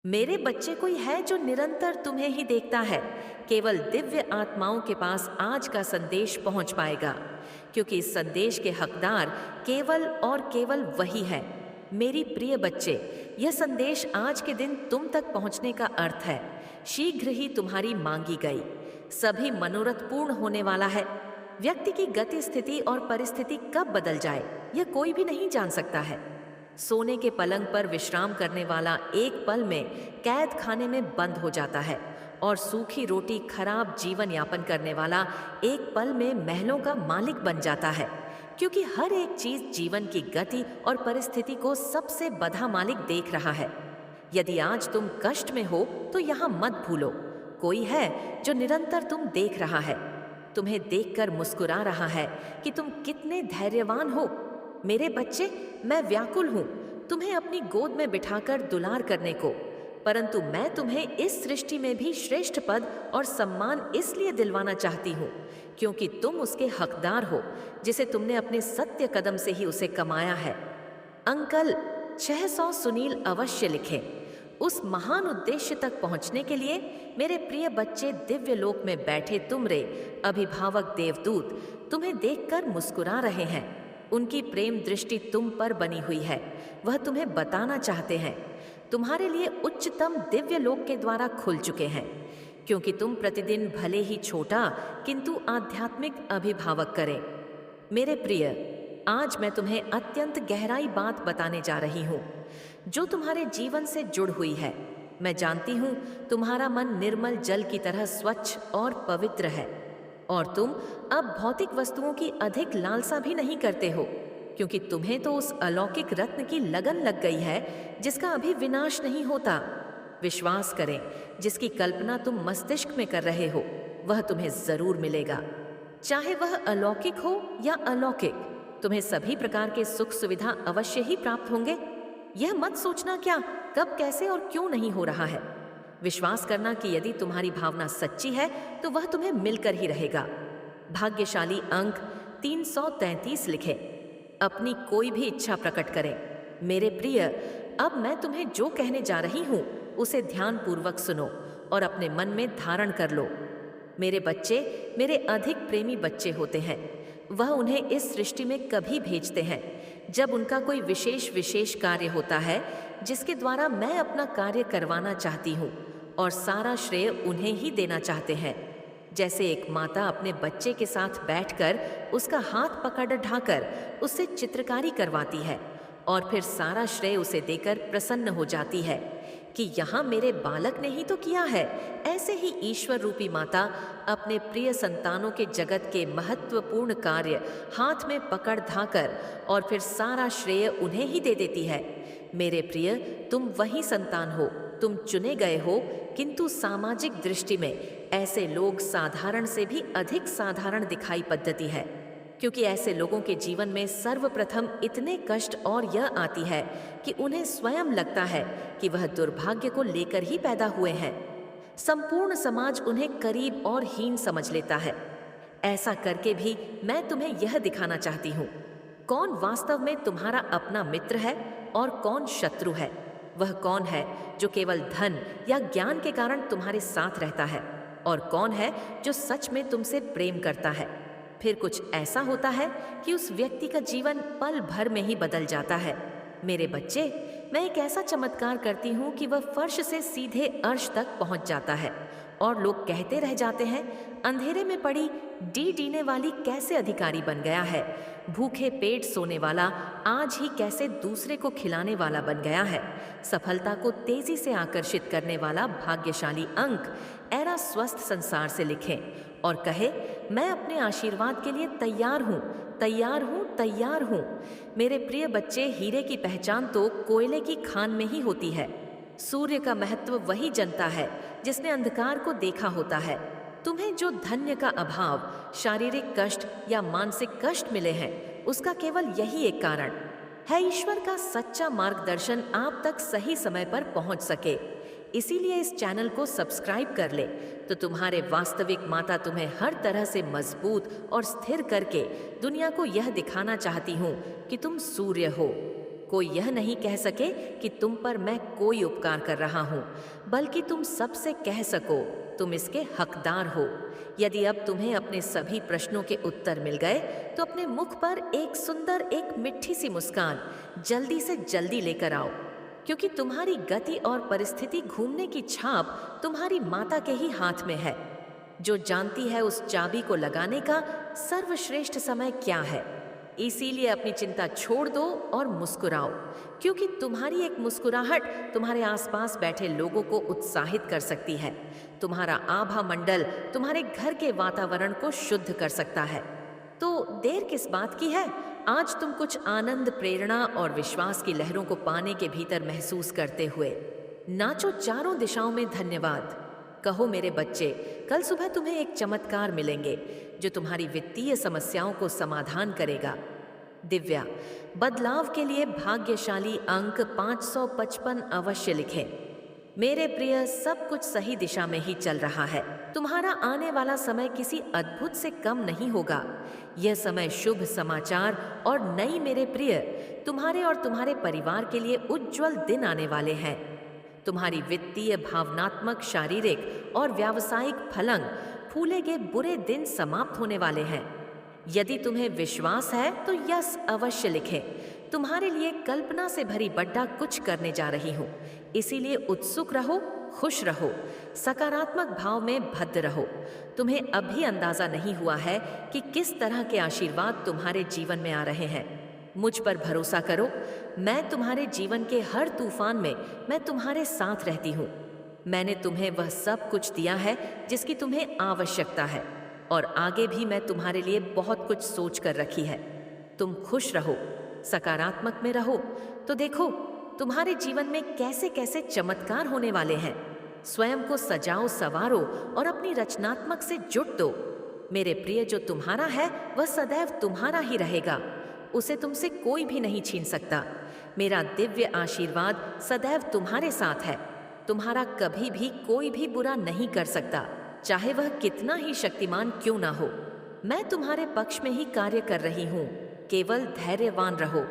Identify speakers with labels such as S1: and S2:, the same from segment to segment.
S1: मेरे बच्चे कोई है जो निरंतर तुम्हें ही देखता है। केवल दिव्य आत्माओं के पास आज का संदेश पहुंच पाएगा, क्योंकि इस संदेश के हकदार केवल और केवल वही है। मेरी प्रिय बच्चे, यह संदेश आज के दिन तुम तक पहुंचने का अर्थ है शीघ्र ही तुम्हारी मांगी गई सभी मनोरथ पूर्ण होने वाला है। व्यक्ति की गति, स्थिति और परिस्थिति कब बदल जाए, यह कोई भी नहीं जान सकता है। सोने के पलंग पर विश्राम करने वाला एक पल में कैद खाने में बंद हो जाता है, और सूखी रोटी खराब जीवन यापन करने वाला एक पल में महलों का मालिक बन जाता है। क्योंकि हर एक चीज जीवन की गति और परिस्थिति को सबसे बड़ा मालिक देख रहा है। यदि आज तुम कष्ट में हो तो यहाँ मत भूलो, कोई है जो निरंतर तुम देख रहा है, तुम्हें देखकर मुस्कुरा रहा है कि तुम कितने धैर्यवान हो। मेरे बच्चे, मैं व्याकुल हूं तुम्हें अपनी गोद में बिठाकर दुलार करने को, परंतु मैं तुम्हें इस सृष्टि में भी श्रेष्ठ पद और सम्मान इसलिए दिलवाना चाहती हूँ क्योंकि तुम उसके हकदार हो, जिसे तुमने अपने सत्य कदम से ही उसे कमाया है। अंकल 600 सुनील अवश्य लिखें। उस महान उद्देश्य तक पहुंचने के लिए मेरे प्रिय बच्चे, दिव्य लोक में बैठे तुमरे अभिभावक देवदूत तुम्हें देखकर मुस्कुरा रहे हैं। उनकी प्रेम दृष्टि तुम पर बनी हुई है। वह तुम्हें बताना चाहते हैं तुम्हारे लिए उच्चतम दिव्य लोक के द्वारा खुल चुके हैं, क्योंकि तुम प्रतिदिन भले ही छोटा किंतु आध्यात्मिक अभिभावक करें। मेरे प्रिय, आज मैं तुम्हें अत्यंत गहराई बात बताने जा रही हूँ जो तुम्हारे जीवन से जुड़ हुई है। मैं जानती हूँ तुम्हारा मन निर्मल जल की तरह स्वच्छ और पवित्र है, और तुम अब भौतिक वस्तुओं की अधिक लालसा भी नहीं करते हो, क्योंकि तुम्हें तो उस अलौकिक रत्न की लगन लग गई है जिसका अभी विनाश नहीं होता। विश्वास करें, जिसकी कल्पना तुम मस्तिष्क में कर रहे हो वह तुम्हें जरूर मिलेगा। चाहे वह अलौकिक हो या अलौकिक, तुम्हें सभी प्रकार के सुख सुविधा अवश्य ही प्राप्त होंगे। यह मत सोचना क्या, कब, कैसे और क्यों नहीं हो रहा है। विश्वास करना कि यदि तुम्हारी भावना सच्ची है तो वह तुम्हें मिलकर ही रहेगा। भाग्यशाली अंक 333 लिखें। अपनी कोई भी इच्छा प्रकट करें। मेरे प्रिय, अब मैं तुम्हें जो कहने जा रही हूं उसे ध्यानपूर्वक सुनो और अपने मन में धारण कर लो। मेरे बच्चे मेरे अधिक प्रेमी बच्चे होते हैं। वह उन्हें इस सृष्टि में कभी भेजते हैं जब उनका कोई विशेष कार्य होता है जिसके द्वारा मैं अपना कार्य करवाना चाहती हूँ, और सारा श्रेय उन्हें ही देना चाहते हैं। जैसे एक माता अपने बच्चे के साथ बैठकर उसका हाथ पकड़ ढाकर उससे चित्रकारी करवाती है और फिर सारा श्रेय उसे देकर प्रसन्न हो जाती है कि यहाँ मेरे बालक ने ही तो किया है। ऐसे ही ईश्वर रूपी माता अपने प्रिय संतानों के जगत के महत्वपूर्ण कार्य हाथ में पकड़ धाकर और फिर सारा श्रेय उन्हें ही दे देती है। मेरे प्रिय, तुम वही संतान हो, तुम चुने गए हो, किंतु सामाजिक दृष्टि में ऐसे लोग साधारण से भी अधिक साधारण दिखाई पद्धति है, क्योंकि ऐसे लोगों के जीवन में सर्वप्रथम इतने कष्ट और यह आती है कि उन्हें स्वयं लगता है कि वह दुर्भाग्य को लेकर ही पैदा हुए हैं। संपूर्ण समाज उन्हें करीब और हीन समझ लेता है। ऐसा करके भी मैं तुम्हें यह दिखाना चाहती हूँ कौन वास्तव में तुम्हारा अपना मित्र है और कौन शत्रु है। वह कौन है जो केवल धन या ज्ञान के कारण तुम्हारे साथ रहता है, और कौन है जो सच में तुमसे प्रेम करता है। फिर कुछ ऐसा होता है कि उस व्यक्ति का जीवन पल भर में ही बदल जाता है। मेरे बच्चे, मैं एक ऐसा चमत्कार करती हूँ कि वह फर्श से सीधे अर्श तक पहुँच जाता है, और लोग कहते रह जाते हैं, अंधेरे में पड़ी डीने वाली कैसे अधिकारी बन गया है। भूखे पेट सोने वाला आज ही कैसे दूसरे को खिलाने वाला बन गया है। सफलता को तेजी से आकर्षित करने वाला भाग्यशाली अंक ऐरा स्वस्थ संसार से लिखें और कहे, मैं अपने आशीर्वाद के लिए तैयार हूँ, तैयार हूँ, तैयार हूँ। मेरे प्रिय बच्चे, हीरे की पहचान तो कोयले की खान में ही होती है। सूर्य का महत्व वही जनता है जिसने अंधकार को देखा होता है। तुम्हें जो धन्य का अभाव, शारीरिक कष्ट या मानसिक कष्ट मिले हैं, उसका केवल यही एक कारण है, ईश्वर का सच्चा मार्गदर्शन आप तक सही समय पर पहुंच सके। इसीलिए इस चैनल को सब्सक्राइब कर ले, तो तुम्हारे वास्तविक माता तुम्हें हर तरह से मजबूत और स्थिर करके दुनिया को यह दिखाना चाहती हूँ कि तुम सूर्य हो। कोई यह नहीं कह सके कि तुम पर मैं कोई उपकार कर रहा हूँ, बल्कि तुम सबसे कह सको तुम इसके हकदार हो। यदि अब तुम्हें अपने सभी प्रश्नों के उत्तर मिल गए तो अपने मुख पर एक सुंदर, एक मिठी सी मुस्कान जल्दी से जल्दी लेकर आओ, क्योंकि तुम्हारी गति और परिस्थिति घूमने की छाप तुम्हारी माता के ही हाथ में है, जो जानती है उस चाबी को लगाने का सर्वश्रेष्ठ समय क्या है। इसीलिए अपनी चिंता छोड़ दो और मुस्कुराओ, क्योंकि तुम्हारी एक मुस्कुराहट तुम्हारे आसपास बैठे लोगों को उत्साहित कर सकती है। तुम्हारा आभा मंडल तुम्हारे घर के वातावरण को शुद्ध कर सकता है। तो देर किस बात की है? आज तुम कुछ आनंद, प्रेरणा और विश्वास की लहरों को पाने के भीतर महसूस करते हुए नाचो चारों दिशाओं में धन्यवाद। कहो मेरे बच्चे, कल सुबह तुम्हें एक चमत्कार मिलेंगे जो तुम्हारी वित्तीय समस्याओं को समाधान करेगा। दिव्या, बदलाव के लिए भाग्यशाली अंक 555 अवश्य लिखें। मेरे प्रिय, सब कुछ सही दिशा में ही चल रहा है। तुम्हारा आने वाला समय किसी अद्भुत से कम नहीं होगा। यह समय शुभ समाचार और नई, मेरे प्रिय, तुम्हारे और तुम्हारे परिवार के लिए उज्जवल दिन आने वाले हैं। तुम्हारी वित्तीय, भावनात्मक, शारीरिक और व्यावसायिक फलंग फूले के बुरे दिन समाप्त होने वाले हैं। यदि तुम्हें विश्वास है तो यस अवश्य लिखें। तुम्हारे लिए कल्पना से भरी बड्डा कुछ करने जा रही हूँ, इसीलिए उत्सुक रहो, खुश रहो, सकारात्मक भाव में भद्र रहो। तुम्हें अभी अंदाजा नहीं हुआ है कि किस तरह के आशीर्वाद तुम्हारे जीवन में आ रहे हैं। मुझ पर भरोसा करो, मैं तुम्हारे जीवन के हर तूफान में मैं तुम्हारे साथ रहती हूँ। मैंने तुम्हें वह सब कुछ दिया है जिसकी तुम्हें आवश्यकता है, और आगे भी मैं तुम्हारे लिए बहुत कुछ सोच कर रखी है। तुम खुश रहो, सकारात्मक में रहो, तो देखो तुम्हारे जीवन में कैसे कैसे चमत्कार होने वाले हैं। स्वयं को सजाओ, संवारो और अपनी रचनात्मक से जुट दो। मेरे प्रिय, जो तुम्हारा है वह सदैव तुम्हारा ही रहेगा, उसे तुमसे कोई भी नहीं छीन सकता। मेरा दिव्य आशीर्वाद सदैव तुम्हारे साथ है। तुम्हारा कभी भी कोई भी बुरा नहीं कर सकता, चाहे वह कितना ही शक्तिमान क्यों ना हो। मैं तुम्हारे पक्ष में ही कार्य कर रही हूँ। केवल धैर्यवान रहो,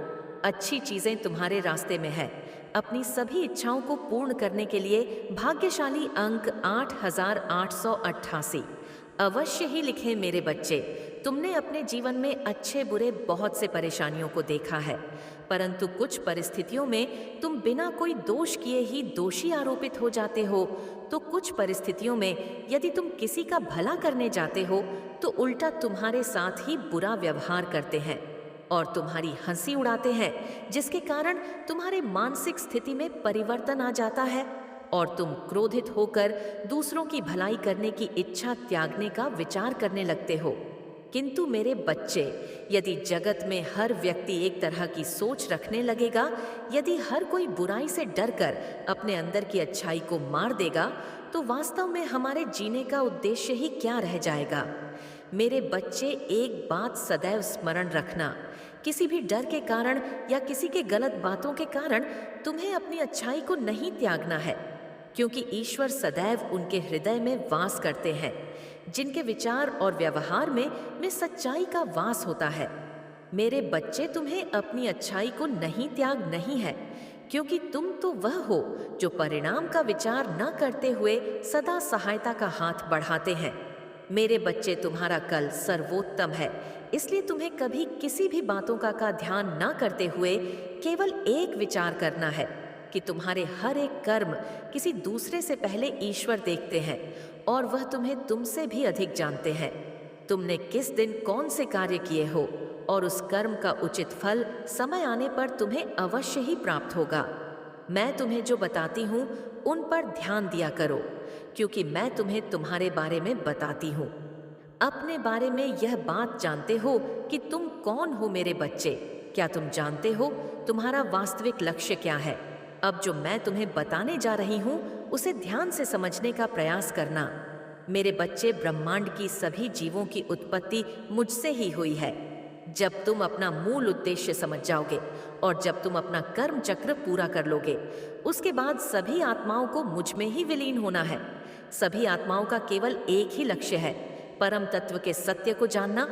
S1: अच्छी चीजें तुम्हारे रास्ते में है। अपनी सभी इच्छाओं को पूर्ण करने के लिए भाग्यशाली अंक 8888 अवश्य ही लिखें। मेरे बच्चे, तुमने अपने जीवन में अच्छे बुरे बहुत से परेशानियों को देखा है, परंतु कुछ परिस्थितियों में तुम बिना कोई दोष किए ही दोषी आरोपित हो जाते हो, तो कुछ परिस्थितियों में यदि तुम किसी का भला करने जाते हो तो उल्टा तुम्हारे साथ ही बुरा व्यवहार करते हैं और तुम्हारी हंसी उड़ाते हैं, जिसके कारण तुम्हारे मानसिक स्थिति में परिवर्तन आ जाता है और तुम क्रोधित होकर दूसरों की भलाई करने की इच्छा त्यागने का विचार करने लगते हो। किंतु मेरे बच्चे, यदि जगत में हर व्यक्ति एक तरह की सोच रखने लगेगा, यदि हर कोई बुराई से डरकर अपने अंदर की अच्छाई को मार देगा, तो वास्तव में हमारे जीने का उद्देश्य ही क्या रह जाएगा। मेरे बच्चे, एक बात सदैव स्मरण रखना, किसी भी डर के कारण या किसी के गलत बातों के कारण तुम्हें अपनी अच्छाई को नहीं त्यागना है, क्योंकि ईश्वर सदैव उनके हृदय में वास करते हैं जिनके विचार और व्यवहार में सच्चाई का वास होता है। मेरे बच्चे, तुम्हें अपनी अच्छाई को नहीं त्याग नहीं है, क्योंकि तुम तो वह हो जो परिणाम का विचार न करते हुए सदा सहायता का हाथ बढ़ाते हैं। मेरे बच्चे, तुम्हारा कल सर्वोत्तम है, इसलिए तुम्हें कभी किसी भी बातों का ध्यान न करते हुए केवल एक विचार करना है कि तुम्हारे हर एक कर्म किसी दूसरे से पहले ईश्वर देखते हैं और वह तुम्हें तुमसे भी अधिक जानते हैं। तुमने किस दिन कौन से कार्य किए हो और उस कर्म का उचित फल समय आने पर तुम्हें अवश्य ही प्राप्त होगा। मैं तुम्हें जो बताती हूँ उन पर ध्यान दिया करो, क्योंकि मैं तुम्हें तुम्हारे बारे में बताती हूँ। अपने बारे में यह बात जानते हो कि तुम कौन हो। मेरे बच्चे, क्या तुम जानते हो तुम्हारा वास्तविक लक्ष्य क्या है? अब जो मैं तुम्हें बताने जा रही हूँ उसे ध्यान से समझने का प्रयास करना। मेरे बच्चे, ब्रह्मांड की सभी जीवों की उत्पत्ति मुझसे ही हुई है। जब तुम अपना मूल उद्देश्य समझ जाओगे और जब तुम अपना कर्म चक्र पूरा कर लोगे, उसके बाद सभी आत्माओं को मुझ में ही विलीन होना है। सभी आत्माओं का केवल एक ही लक्ष्य है, परम तत्व के सत्य को जानना,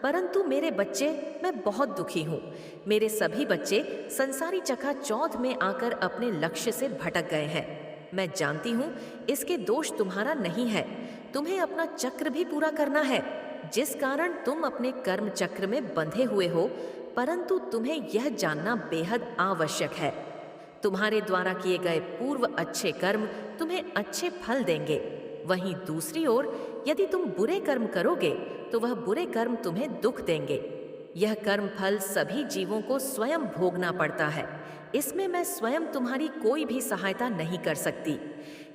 S1: परंतु मेरे बच्चे, मैं बहुत दुखी हूँ। मेरे सभी बच्चे संसारी चकाचौंध में आकर अपने लक्ष्य से भटक गए हैं। मैं जानती हूँ इसके दोष तुम्हारा नहीं है। तुम्हें अपना चक्र भी पूरा करना है, जिस कारण तुम अपने कर्म चक्र में बंधे हुए हो, परंतु तुम्हें यह जानना बेहद आवश्यक है। तुम्हारे द्वारा किए गए पूर्व अच्छे कर्म तुम्हें अच्छे फल देंगे। वहीं दूसरी ओर यदि तुम बुरे कर्म करोगे तो वह बुरे कर्म तुम्हें दुख देंगे। यह कर्म फल सभी जीवों को स्वयं भोगना पड़ता है। इसमें मैं स्वयं तुम्हारी कोई भी सहायता नहीं कर सकती।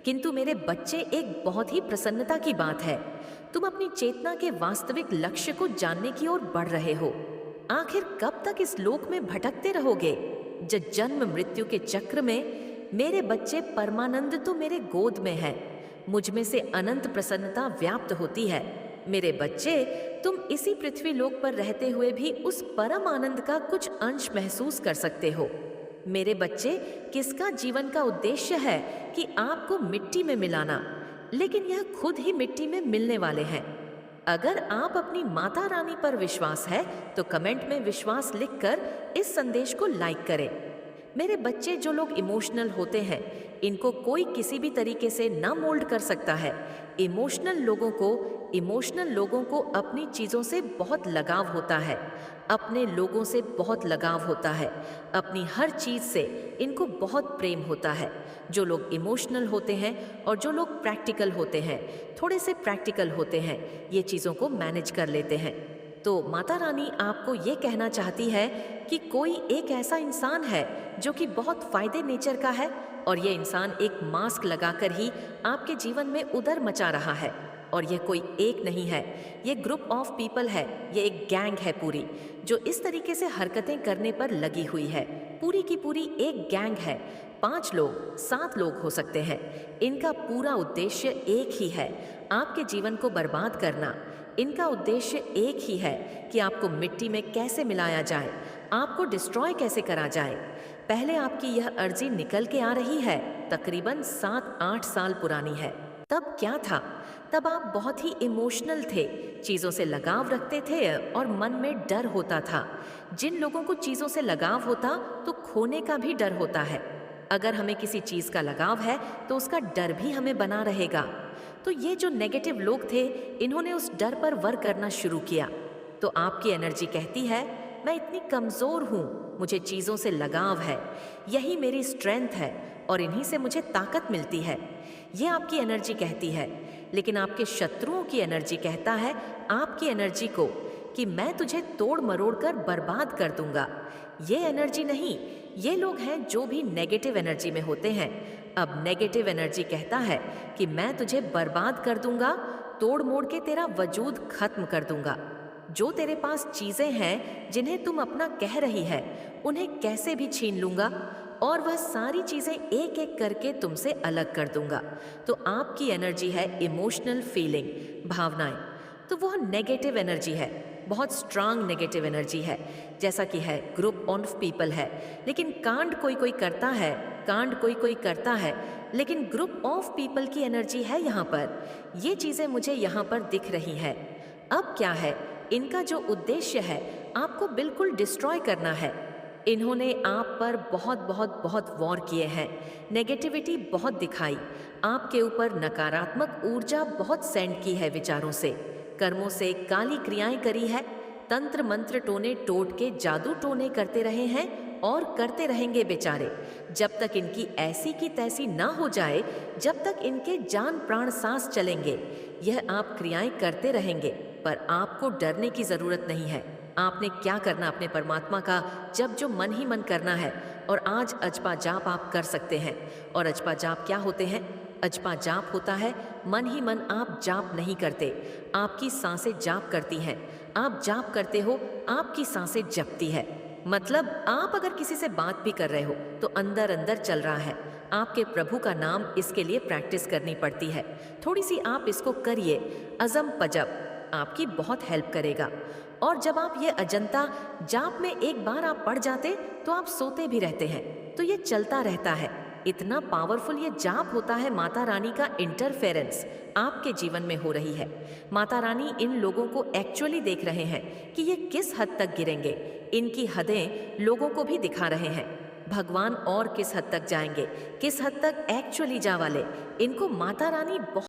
S1: किंतु मेरे बच्चे, एक बहुत ही प्रसन्नता की बात है, तुम अपनी चेतना के वास्तविक लक्ष्य को जानने की ओर बढ़ रहे हो। आखिर कब तक इस लोक में भटकते रहोगे? जन्म मृत्यु के चक्र में मेरे बच्चे, परमानंद तो मेरे गोद में है। मुझ में से अनंत प्रसन्नता व्याप्त होती है। मेरे बच्चे, तुम इसी पृथ्वी लोक पर रहते हुए भी उस परम आनंद का कुछ अंश महसूस कर सकते हो। मेरे बच्चे, किसका जीवन का उद्देश्य है कि आपको मिट्टी में मिलाना, लेकिन यह खुद ही मिट्टी में मिलने वाले हैं। अगर आप अपनी माता रानी पर विश्वास है तो कमेंट में विश्वास लिखकर इस संदेश को लाइक करें। मेरे बच्चे, जो लोग इमोशनल होते हैं, इनको कोई किसी भी तरीके से ना मोल्ड कर सकता है। इमोशनल लोगों को अपनी चीज़ों से बहुत लगाव होता है, अपने लोगों से बहुत लगाव होता है, अपनी हर चीज़ से इनको बहुत प्रेम होता है। जो लोग इमोशनल होते हैं और जो लोग प्रैक्टिकल होते हैं, थोड़े से प्रैक्टिकल होते हैं, ये चीज़ों को मैनेज कर लेते हैं। तो माता रानी आपको ये कहना चाहती है कि कोई एक ऐसा इंसान है जो कि बहुत फायदे नेचर का है, और ये इंसान एक मास्क लगाकर ही आपके जीवन में उदर मचा रहा है। और यह कोई एक नहीं है, ये ग्रुप ऑफ पीपल है, ये एक गैंग है पूरी, जो इस तरीके से हरकतें करने पर लगी हुई है। पूरी की पूरी एक गैंग है। 5 लोग, 7 लोग हो सकते हैं। इनका पूरा उद्देश्य एक ही है, आपके जीवन को बर्बाद करना। इनका उद्देश्य एक ही है कि आपको मिट्टी में कैसे मिलाया जाए, आपको डिस्ट्रॉय कैसे करा जाए। पहले आपकी यह अर्जी निकल के आ रही है, तकरीबन 7-8 साल पुरानी है। तब क्या था? तब आप बहुत ही इमोशनल थे, चीज़ों से लगाव रखते थे और मन में डर होता था। जिन लोगों को चीज़ों से लगाव होता तो खोने का भी डर होता है। अगर हमें किसी चीज़ का लगाव है तो उसका डर भी हमें बना रहेगा। तो ये जो नेगेटिव लोग थे, इन्होंने उस डर पर वर्क करना शुरू किया। तो आपकी एनर्जी कहती है, मैं इतनी कमज़ोर हूँ, मुझे चीज़ों से लगाव है, यही मेरी स्ट्रेंथ है और इन्हीं से मुझे ताकत मिलती है। ये आपकी एनर्जी कहती है। लेकिन आपके शत्रुओं की एनर्जी कहता है आपकी एनर्जी को कि मैं तुझे तोड़ मरोड़ कर बर्बाद कर दूंगा। ये एनर्जी नहीं, ये लोग हैं जो भी नेगेटिव एनर्जी में होते हैं। अब नेगेटिव एनर्जी कहता है कि मैं तुझे बर्बाद कर दूंगा, तोड़ मोड़ के तेरा वजूद खत्म कर दूंगा। जो तेरे पास चीज़ें हैं जिन्हें तुम अपना कह रही है, उन्हें कैसे भी छीन लूंगा और वह सारी चीज़ें एक एक करके तुमसे अलग कर दूंगा। तो आपकी एनर्जी है इमोशनल फीलिंग, भावनाएं। तो वह नेगेटिव एनर्जी है, बहुत स्ट्रांग नेगेटिव एनर्जी है। जैसा कि है ग्रुप ऑफ पीपल है, लेकिन कांड कोई कोई करता है, लेकिन ग्रुप ऑफ पीपल की एनर्जी है यहाँ पर। ये चीज़ें मुझे यहाँ पर दिख रही है। अब क्या है, इनका जो उद्देश्य है आपको बिल्कुल डिस्ट्रॉय करना है। इन्होंने आप पर बहुत वॉर किए हैं, नेगेटिविटी बहुत दिखाई, आपके ऊपर नकारात्मक ऊर्जा बहुत सेंड की है, विचारों से, कर्मों से काली क्रियाएं करी है, तंत्र मंत्र टोने टोट के जादू टोने करते रहे हैं और करते रहेंगे बेचारे। जब तक इनकी ऐसी की तैसी ना हो जाए, जब तक इनके जान प्राण सांस चलेंगे, यह आप क्रियाएं करते रहेंगे। पर आपको डरने की जरूरत नहीं है। आपने क्या करना अपने परमात्मा का, जब जो मन ही मन करना है। और आज अजपा जाप आप कर सकते हैं। और अजपा जाप क्या होते हैं? अजपा जाप होता है मन ही मन आप जाप नहीं करते, आपकी सांसें जाप करती हैं। आप जाप करते हो, आपकी सांसें जपती है। मतलब आप अगर किसी से बात भी कर रहे हो तो अंदर अंदर चल रहा है। आपके प्रभु का नाम, इसके लिए प्रैक्टिस करनी पड़ती है। थोड़ी सी आप इसको करिए, अजम पजप, आपकी बहुत हेल्प करेगा। और जब आप ये अजंता जाप में एक बार आप पढ़ जाते तो आप सोते भी रहते हैं। तो ये चलता रहता है। इतना पावरफुल ये जाप होता है माता रानी का इंटरफेरेंस आपके जीवन में हो रही है। माता रानी इन लोगों को एक्चुअली देख रहे हैं कि ये किस हद तक गिरेंगे। इनकी हदें लोगों को भी दिखा रहे हैं। भगवान और किस हद तक जाएंगे, किस हद तक एक्चुअली जा वाले, इनको माता रानी बहुत